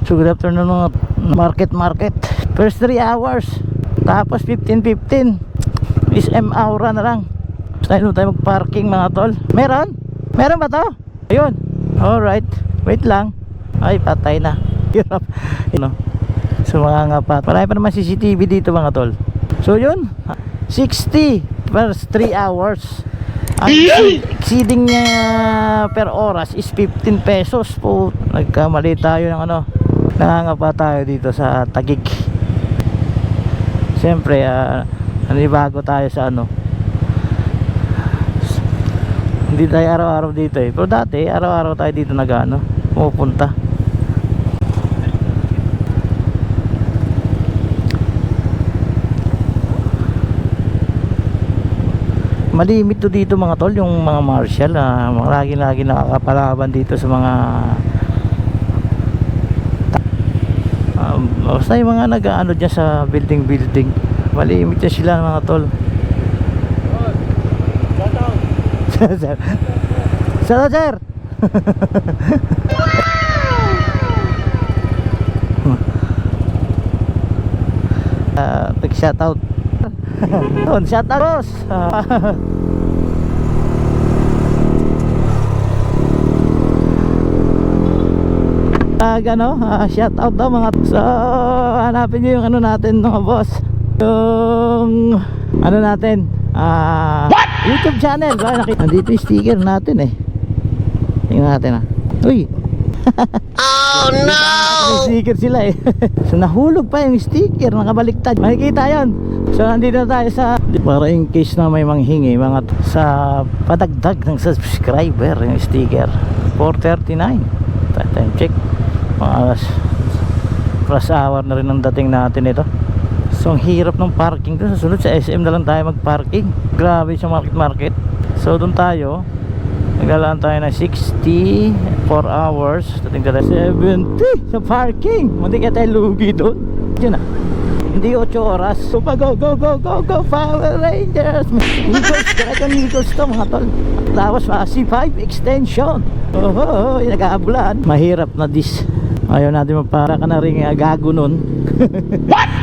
So good afternoon mga market. First 3 hours. Tapos 15-15 SM Aura na lang. Tayo magparking mga tol. Meron ba to? Ayun. Alright. Wait lang. Ay patay na. Hirap. So mga ngapat. Marami pa naman CCTV dito mga tol. So yun 60 per 3 hours. Ang exceeding niya per oras is 15 pesos po. Nagkamali tayo ng nangangapa tayo dito sa Taguig. Siyempre nanibago tayo sa hindi tayo araw-araw dito pero dati araw-araw tayo dito pumupunta. Malimit to dito mga tol, yung mga marshal lagi nakakapalaban dito sa mga basta yung mga nag-ano dyan sa building. Malimit na sila mga tol. Shout out shout out shout out boss. Shout out daw mga. So hanapin nyo yung natin mga boss, yung natin YouTube channel. Nandito yung sticker natin tingnan natin uy. Oh no! May sticker sila So nahulog pa yung sticker, nakabaliktad. Makikita yun. So nandito na tayo sa, para in case na may manghingi mga sa padagdag ng subscriber, yung sticker 439. Time check, mga plus hour na rin ang dating natin ito. So ang hirap ng parking doon. Sa sunod sa SM na lang tayo magparking. Grabe sa market. So doon tayo naglalaan tayo ng 60 4 hours. Dating tayo 70 sa parking. Hindi ka tayo lugi doon. Diyan hindi 8 oras. So pa go Power Rangers. Eagles to mga tol. Tapos C5 extension. Nag-aabulan. Mahirap na this. Ayaw natin para ka na rin gago nun.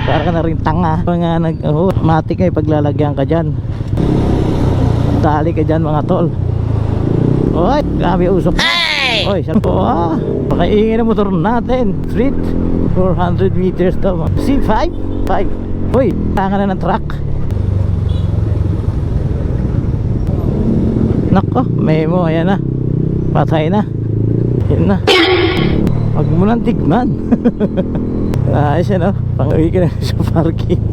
Para ka na rin tanga. Mga matik ay paglalagyan ka dyan. Dali ka dyan mga tol. Oy, grabe usok. Oy, pakaingin ang motor natin. Street 400 meters to. C5 Uy, tanga na ng truck. Nako, memo, ayan na. Patay na. Yan na. Huwag mo nang tigman. Ayos pang-uwi ka na sa parking.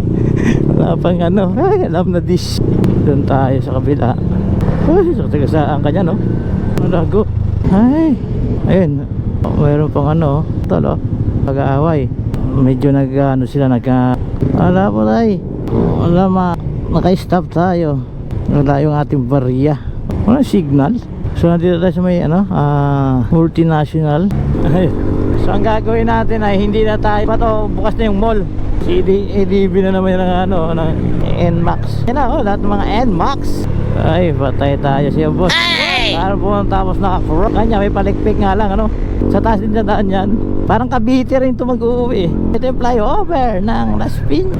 Wala pang ay, alam na this. Doon tayo sa kabila. Uy, so tagasaan ka dyan Malago. Ay, ayun. Mayroon pang tolo. Pag-aaway. Medyo sila wala po tayo. Wala naka-stop tayo. Wala yung ating barya. Wala signal. So nandito tayo sa may multinational. So ang gagawin natin ay hindi na tayo bukas na yung mall. ADB na naman ng NMAX. Yan lahat ng mga NMAX. Ay patay tayo siya boss. Para po tapos naka-cross. Kanya may palikpik nga lang sa taas din sa daan yan. Parang Cavite rin ito mag-uwi. Ito yung flyover ng Las Piñas.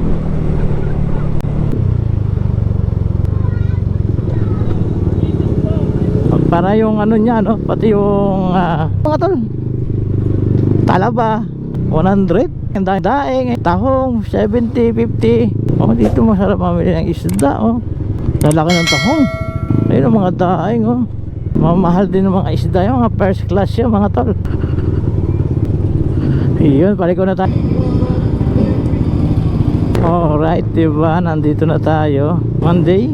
Para yung niya pati yung mga tol talaba 100 ang daing tahong 70, 50. Dito masarap mamili ng isda lalaki ng tahong. Ayun ang mga daing mamahal din ng mga isda yung mga first class yung mga tol. Yun, paliko na tayo. Alright, diba? Nandito na tayo. Monday.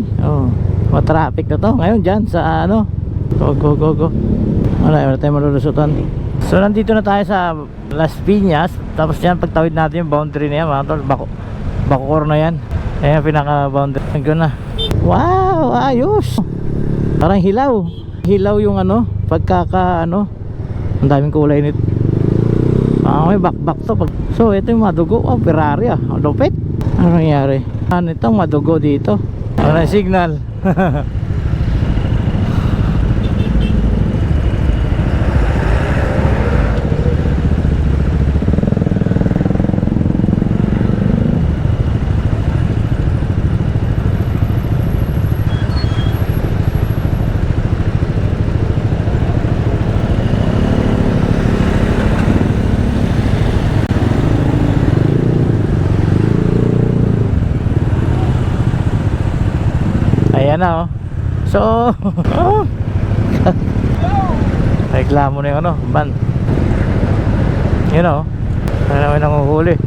Matraffic na to. Ngayon dyan sa Go. Wala tayo malulusutan. So nandito na tayo sa Las Piñas. Tapos dyan, pagtawid natin yung boundary na yan mga tol. Bakor na yan. Ayan, pinaka boundary. Hanggang na. Wow, ayos. Parang hilaw yung pagkaka ang daming kulay nito. May bakbak to. So ito yung madugo. Ferrari lupit. Ano nangyari? Itong madugo dito. Ano signal? Ayan na, oh. So, oh. Reklamo na yung ano, ban. Yun, oh. Ano naman nanguhuli.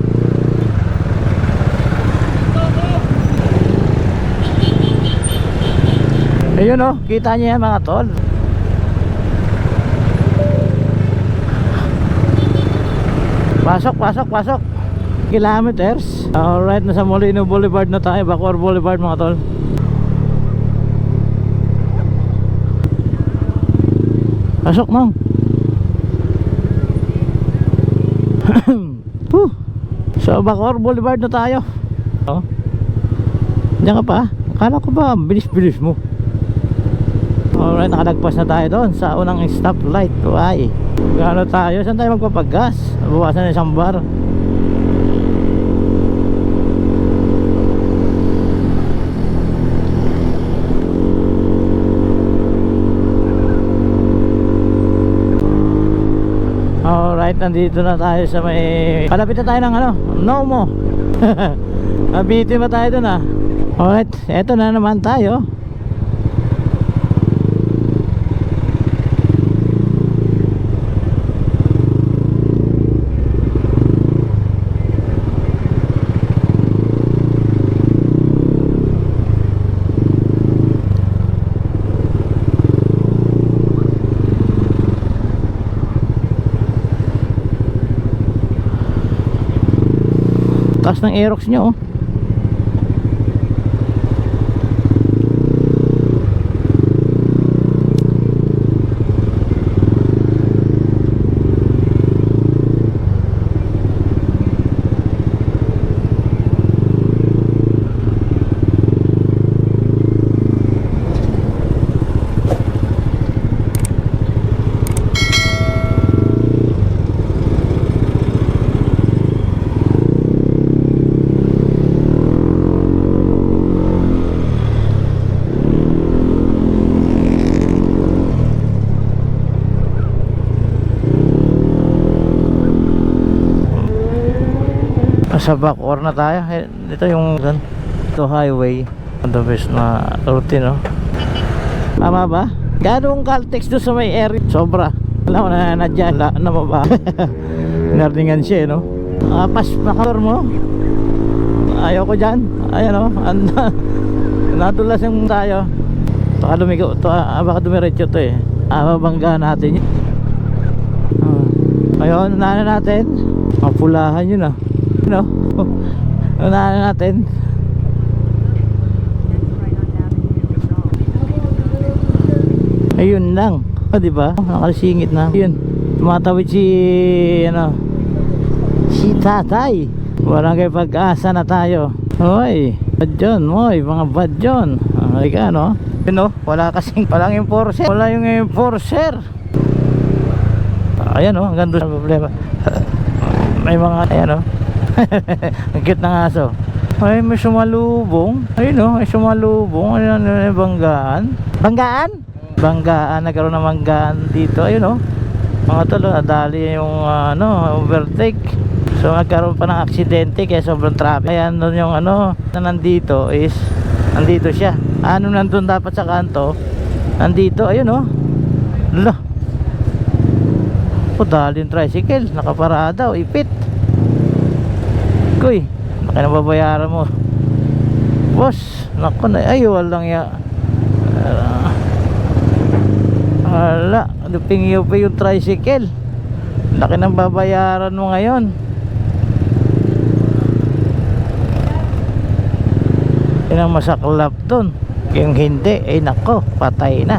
Ayun, oh. Kita niyo yan, mga tol. Pasok, pasok, pasok. Kilometers. Alright, nasa Molino Boulevard na tayo. Bacoor Boulevard, mga tol. Pasok, nong. So, Bacoor Boulevard na tayo. Oh. Diyan ka pa? Akala ko ba bilis-bilis mo? Alright, nakadagpas na tayo doon sa unang stoplight. Why? Gano tayo? Saan tayo magpapagas? Buwasan na isang bar. Alright, nandito na tayo sa may... Palapit na tayo ng ano? Nomo. Nabitin ba tayo doon, ah? Alright, eto na naman tayo. Taas ng Aerox nyo, oh. Sa Bacoor na tayo. Ito yung ito highway. The best na routine, no? Tama ba? Ganong Caltex doon sa may area. Sobra. Alam mo na nadyan na maba. Nardingan siya, no? Pas makakor mo. Ayaw ko dyan. Ayan, no? Natulas yung tayo. Baka lumigo. Baka dumiretso to, eh. Mabangga natin yun. Ayun, unahan natin. Mapulahan yun, ah. No? Unahan natin. Ayun lang. O, diba? Nakasingit na. Ayun. Tumatawid si ano, si tatay. Barangay Pag-asa na tayo. Hoy, badyon, hoy, mga badyon. Halika, no? Yun, no? Wala kasing walang enforcer. Wala yung enforcer. Ayan, no? Hanggang doon sa problema. May mga, ayan, no? Ang cute ng aso. Ay, may sumalubong. Ayun, no? May sumalubong. Ayun, may banggaan. Banggaan? Banggaan. Nagkaroon ng banggaan dito. Ayun, no? Mga tolo, nadali yung ano, overtake. So nagkaroon pa ng aksidente kaya sobrang traffic. Ayan, doon yung ano na nandito is nandito siya. Ano nandun dapat sa kanto? Nandito, ayun, oh. Lala. O, dali yung tricycle. Nakaparada, o, ipit. Kuy, baka nababayaran mo. Boss, naku na, ay, walang ya. Hala, luping-iyo pa yung tricycle. Laki ng babayaran mo ngayon. Yan ang masaklap dun. Yung hindi, ay nako, patay na.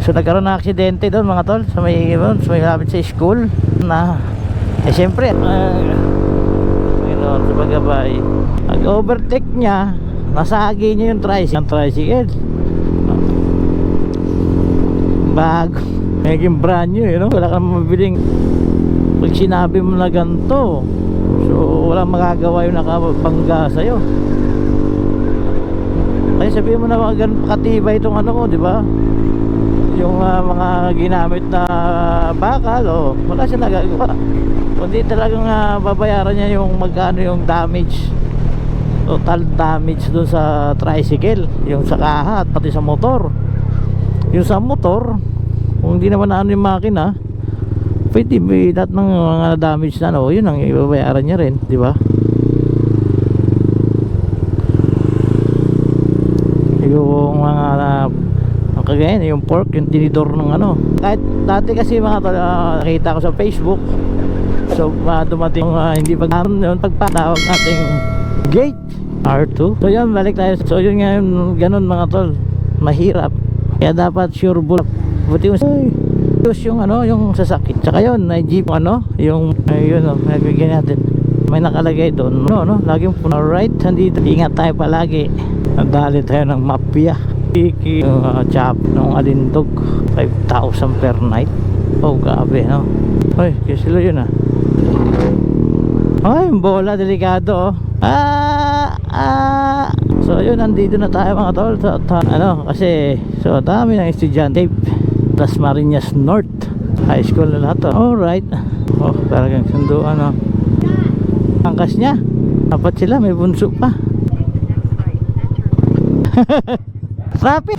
So nagkaroon ng aksidente doon, mga tol, sa may lapit sa school na, eh siyempre sa paggabay, nag-overtake niya, nasagi niya yung tricycle. Bago, naging brand new, you know? Wala kang mabiling pag sinabi mo na ganito, so walang magagawa yung nakabangga sa'yo. Kaya sabihin mo na mga ganun katibay itong ano mo, di ba? Yung mga ginamit na bakal, oh, wala siya nagagawa. Kundi talagang babayaran niya yung magkano yung damage. total damage dun sa tricycle, yung sa kaha at pati sa motor. Yung sa motor, kung hindi naman naano yung makina, pwede lahat ng mga damage na ano, yun ang ibabayaran niya rin, di ba? Yung mga ang kagaya yung pork, yung tinidor ng ano. Kahit dati kasi mga nakita ko sa Facebook, so dumating hindi pagpatawag nating gate R2. So yun, balik tayo. So yun nga yun, ganun mga tol, mahirap. Kaya dapat sure bull. Buti yung ano, yung sasakit. Tsaka yun, na jeep ano, yung ayun nagiging natin. May nakalagay doon, no, laging puno. Alright, andito, ingat tayo palagi. Nadali tayo ng mafia. Chop ng Alindog, 5,000 per night. Oh, grabe, no? Ay, sila yun ah. Ay, bola, delikado oh. So yun, nandito na tayo mga tol. So, ano, kasi so dami ng estudyante. Las Marinas North High School na lahat to. Alright. Oh, talagang sunduan oh. Angkas niya, dapat sila, may bunso pa. Traffic.